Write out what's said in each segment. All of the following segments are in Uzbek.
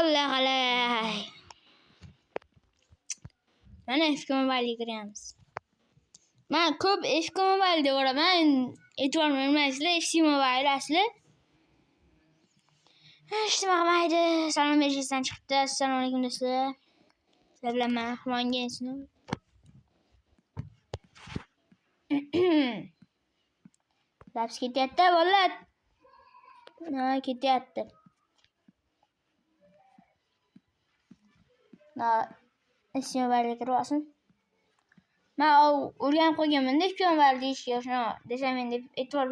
Allah qalay. Mana eski mobilga kiramiz. Men ko'p eski mobilda ko'raman. E'tibor bermaysizlar, eski mobil asli. Ishtimaqmaydi. Salom berishdan chiqibdi. Assalomu alaykum do'stlar. Sizlar bilan men Humonga insin. Laps ketyapti bolalar. Ha, ketyapti. Na, eski mobilga kirib olsin. Men o'rganib qo'yganman-da eski mobil deyishga, shuni desam endi e'tibor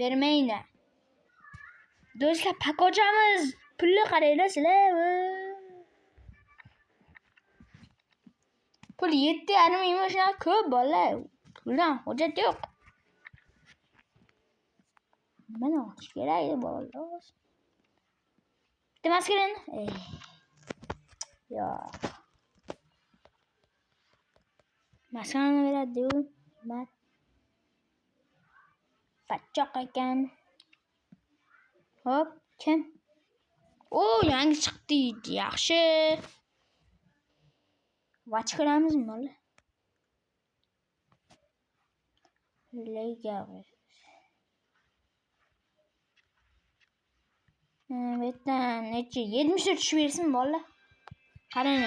bermayman. Do'stlar, pakochamiz pulni qaranglar sizlar. Pul 7,5 ming shuna ko'p bolalar. Puldan hojat yo'q. Mana olish kerak edi bolalar. Bitta maskarani. Yo'q. Maskarani beradi-yu. Pachoq ekan. Hop, kim? Yangi chiqdi. Yaxshi. Vatch ko'ramizmi bolalar? Lega. Betdan necha 74 tushib bersin bolalar. Qarang.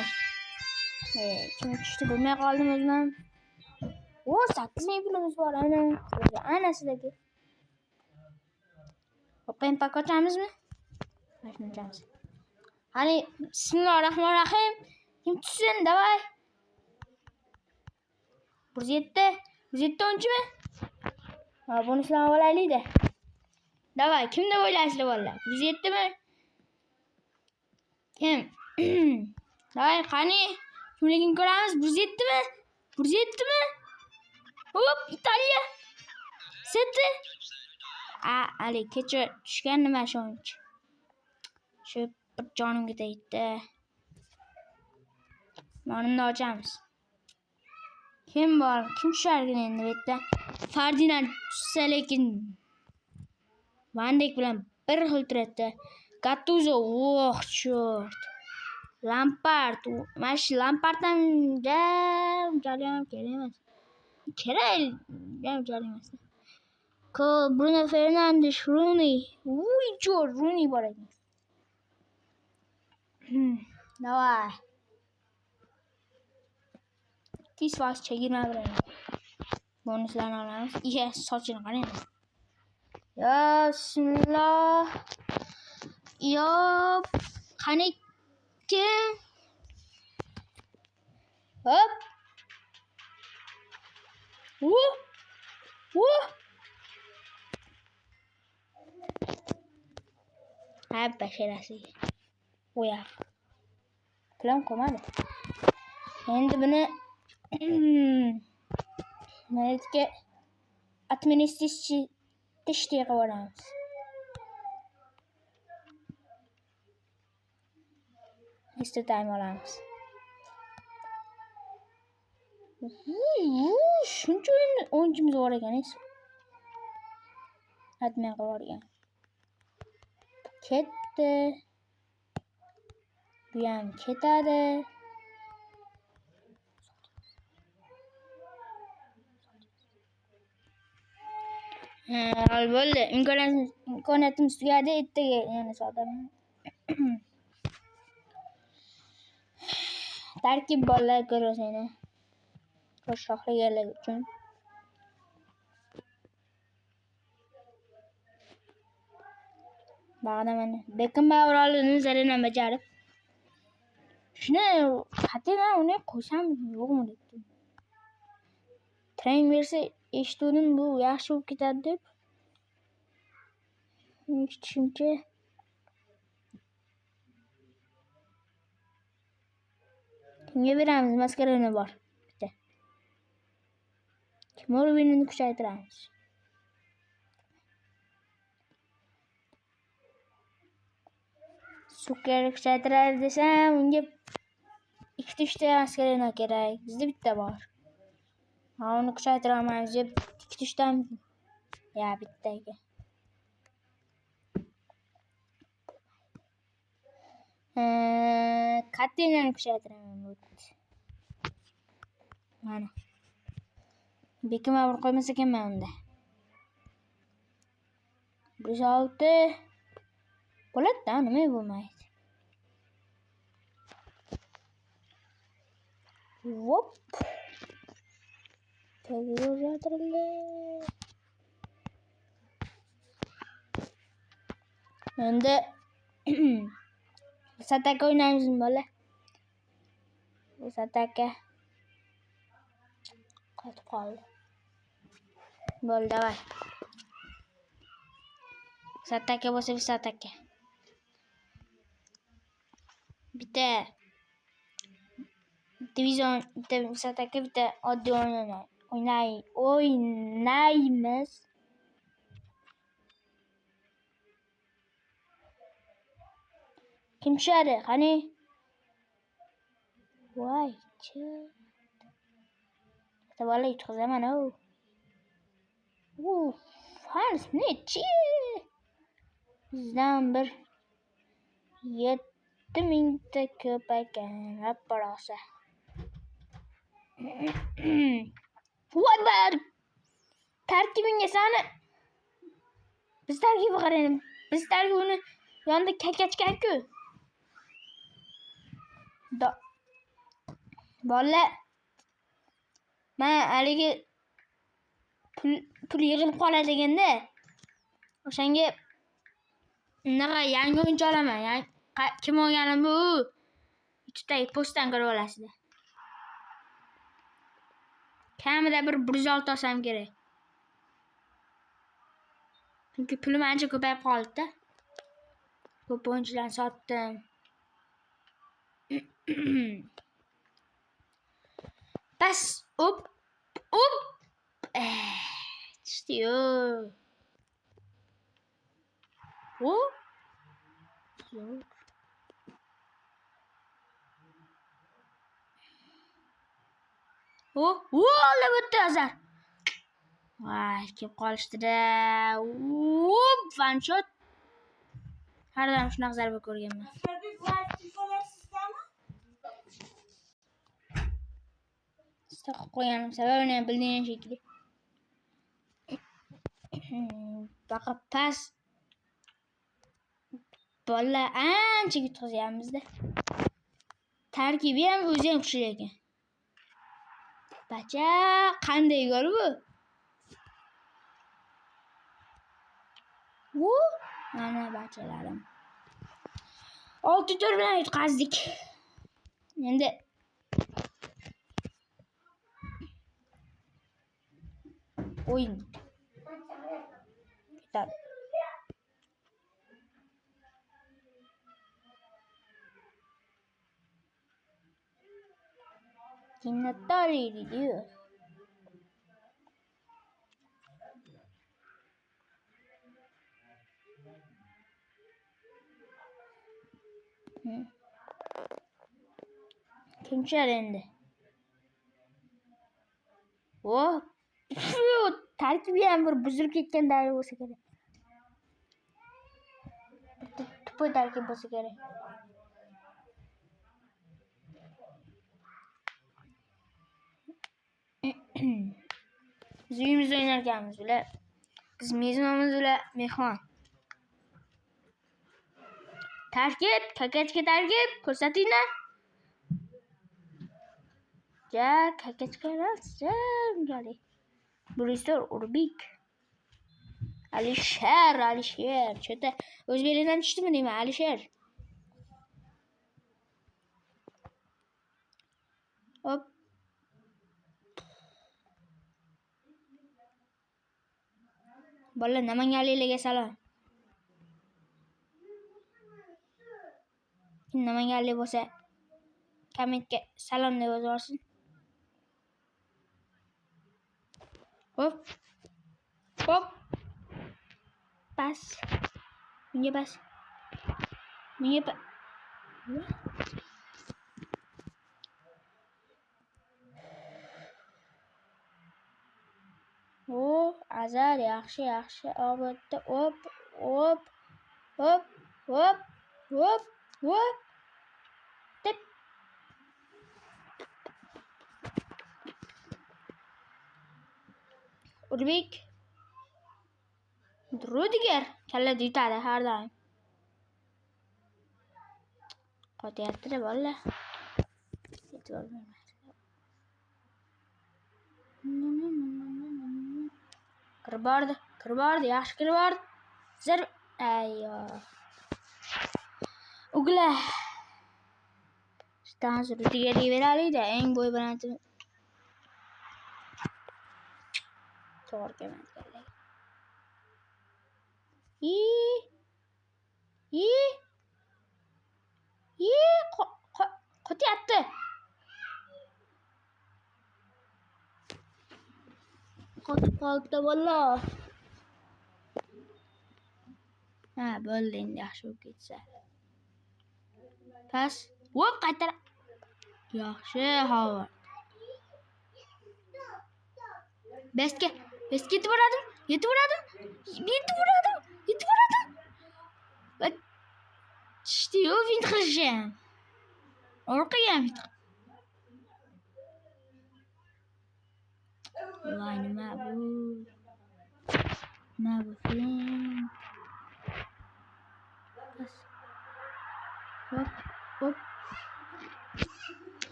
Kim tushdi bilmay qoldim o'zim. 8 ming pulimiz bor ana sizlarga. O'qing pakochamizmi? Mashinamiz. Hali bismillahirrohmanirrohim. Kim tushsin, davay. 107 o'nchimi? Bonuslarni olaylik-da. Davay, kim deb o'ylaysizlar bolalar? 107 mi? Kim? Davay, qani? Kimligini ko'ramiz. 107 mi? 107 mi? Hop, Italiya. 7. Ali kecha tushgan nima shuncha. Shu bir jonimga tegdi. Yonimda ochamiz. Kim bor? Kim tusharkan endi bu yerda? Ferdinand tushsa lekin Van Dijk bilan bir xil turadi. Gattuso, short. Lampard, mana shu Lamparddan jam kerak emas. Kerak emas. Bruno Fernandes, Rooney. Rooney bor ekan. Davay. Kisvas chegirma bilan. Bonuslarni olamiz. Sochini qarang. Ya bismillah. Yo, qani kim? Hop. Basharasi. Oya. Plan qolmadi. Endi buni Maytga administratsiya qilib olamiz. Extra time olamiz. Shuncha o'yinchimiz bor ekan. Admin qilib olgan. Ketdi. Bu ham ketadi. Bo'ldi. Imkoniyatimiz tugadi. Ertaga yana sodaman. Tarkib bolalar ko'rasizlar. Qo'shoqlaganlar uchun. Bag'da mana Beckenbauer oldining zarini bajarib. Shuni qatena uni qo'sham yo'qmi deb. Train bersa eshituvdim bu yaxshi bo'lib ketadi deb. Tushuncha. Kimga beramiz? Maskarani bor. Bitta. Kim o'yinini kuchaytiramiz. Suker kuchaytirar desam, unga 2-3 ta maskarani kerak. Bizda bitta bor. Uni kuchaytira olmaymiz deb 2-3 ta bittaga. kattanglarni kuchaytiraman. Mana. Bekima bir qo'ymasa ekanman unda. 106 bo'ladi-da, nima bo'lmaydi. Hop. Tayyorlantirildi. Endi sataka o'ynaymizmi bola? Bu sataka qotib qoldi. Bo'ldi, davay. Sataka bo'lsa sataka. Bitta divizion, bitta sataka, bitta oddiy o'ynaymiz. Kim tushadi? Qani? Voy, bola yutqizaman o. Hans nechi? Bizdan bir 7000 ta ko'p ekan, rapparosa. Voy bar. Tarkibinga sani. Biz tarkibi qaraymiz. Biz tarkibini yonida kakachkan-ku. Bola. Men haligi pul yig'ilib qoladi deganda, o'shanga unaqa yangi o'yinchi olaman. Kim olganim bu? YouTube'dagi postdan ko'rib olasizlar. Kamida bir 106 olsam kerak. Chunki pulim ancha ko'payib qoldi-da. Ko'p o'yinchilarni sotdim. Bas, hop. Tushdi-yu. Olib o'tdi azar. Voy, kelib qolishdi-da. One shot. Har doim shunaqa zarba ko'rganman. Saqib qo'yganim sababini ham bildingiz shekilli. Baqa pas. Bola ancha yutqazyapmiz-da. Tarkibi ham o'zi ham kuchli ekan. Bacha, qanday gol bu? Mana bachalarim. 6-4 bilan yutqazdik. Endi o'yin ketadi. Kinatari diyor. Kim tushadi endi? Tarkibi ham bir buzilib ketgan daryo bo'lsa kerak. Tupoy tarkib bo'lsa kerak. Biz uyimizda o'ynarkanmiz ular. Biz mezonimiz ular mehmon. Tarkib, kakachka tarkib ko'rsatinglar. Ja, kakachka rasm jali. Buristor Urbik. Alisher. Cho'ta o'zbeklardan tushdimi deyman, Alisher. Hop. Bola namanganliklarga salom. Kim namanganlik bo'lsa, kommentga salom deb yozarsin. Hop. Bas. Menga bas. Azar yaxshi. Albatta. Hop. Deb Urbek. Rudiger. Kalla yutadi har doim. Qotyapti-da bolalar. E'tibor bermaydi. Kirib bordi, yaxshi kirib bordi. Ayyo. Ugla. Stans Rudigerga beraylik-da, eng bo'y balandini. To'g'ri kelmaydi. Qotyapti. Qotib qolibdi bolalar. Ha, bo'ldi endi yaxshi bo'lib ketsa. Pas. Hop, qaytar. Yaxshi havo. Bestga yetib boradi. Va tishdi-yu vint qilishim. Orqaga ham vint. Voy, nima bu? Nima bu film? Hop.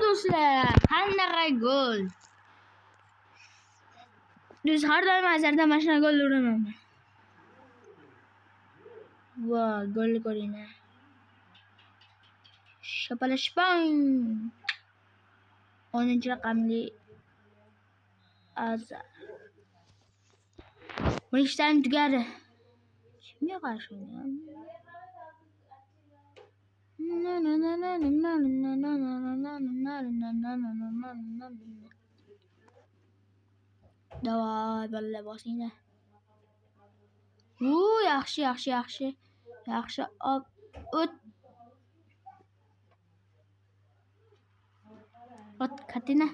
Do'stlar, qanday gol. Biz har doim azarda mana shunday gol uraman. Voy, golni ko'ring. Shapalashbang. 10-raqamli Azar. Bunishdan tugadi. Kimga qarshi o'ynayapti? Davay bolalar bosinglar. Yaxshi. Ot Katina.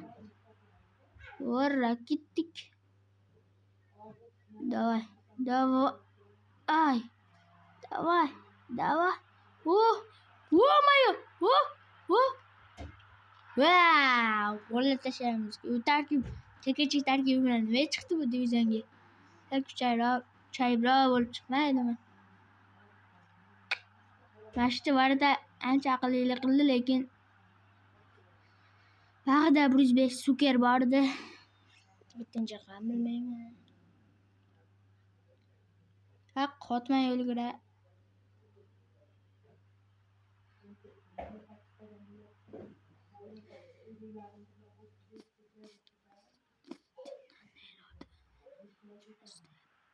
Rakitik. Давай. Моё. Wow, gol tashlaymiz. U tarkib, chekachik tarkib bilan nima chiqdi bu divizionga? Kuchayroq bo'lib chiqmaydimi? Mashti varida ancha aqllilik qildi, lekin bag'ida Bruzbek Suker bor edi. Bitinchi ham bilmayman. Qotmay o'lgura.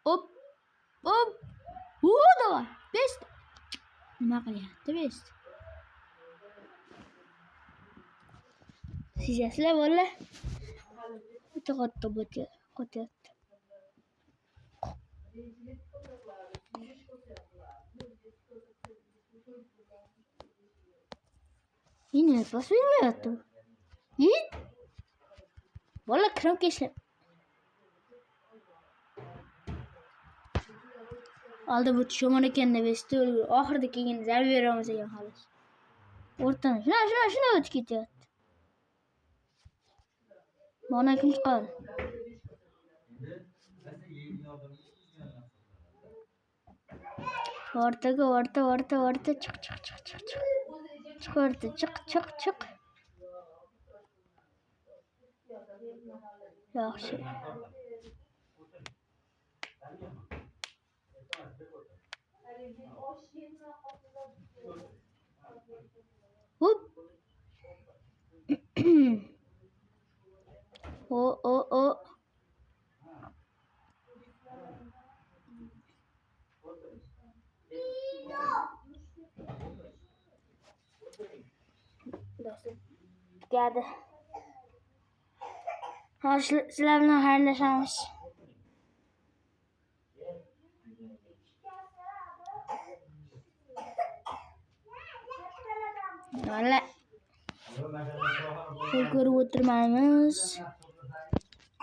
Hop. Davay. Best. Nima qilyapti best? Sizlar bolalar. Qotyapti. Yine pas vermeyapti. Bola kirib ketishdi. Aldı bu çoğun ekende besti oluyor. Ahırda keyin zarbe veremiz ekan xolos. O'rtadan shuna o'tib ketyapti. Mana kim chiqadi? O'rta chiq. Chiq. Yaxshi. Hop. O. Geldi. Sizler bilan xayrlashamiz. Valla. Ko'rib o'tirmaymiz.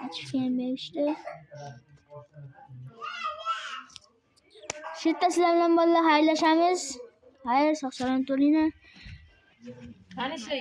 Achishgan berishdi. Shu yerda sizlar bilan bolalar xayrlashamiz. Xayr, sog' salomat bo'linglar.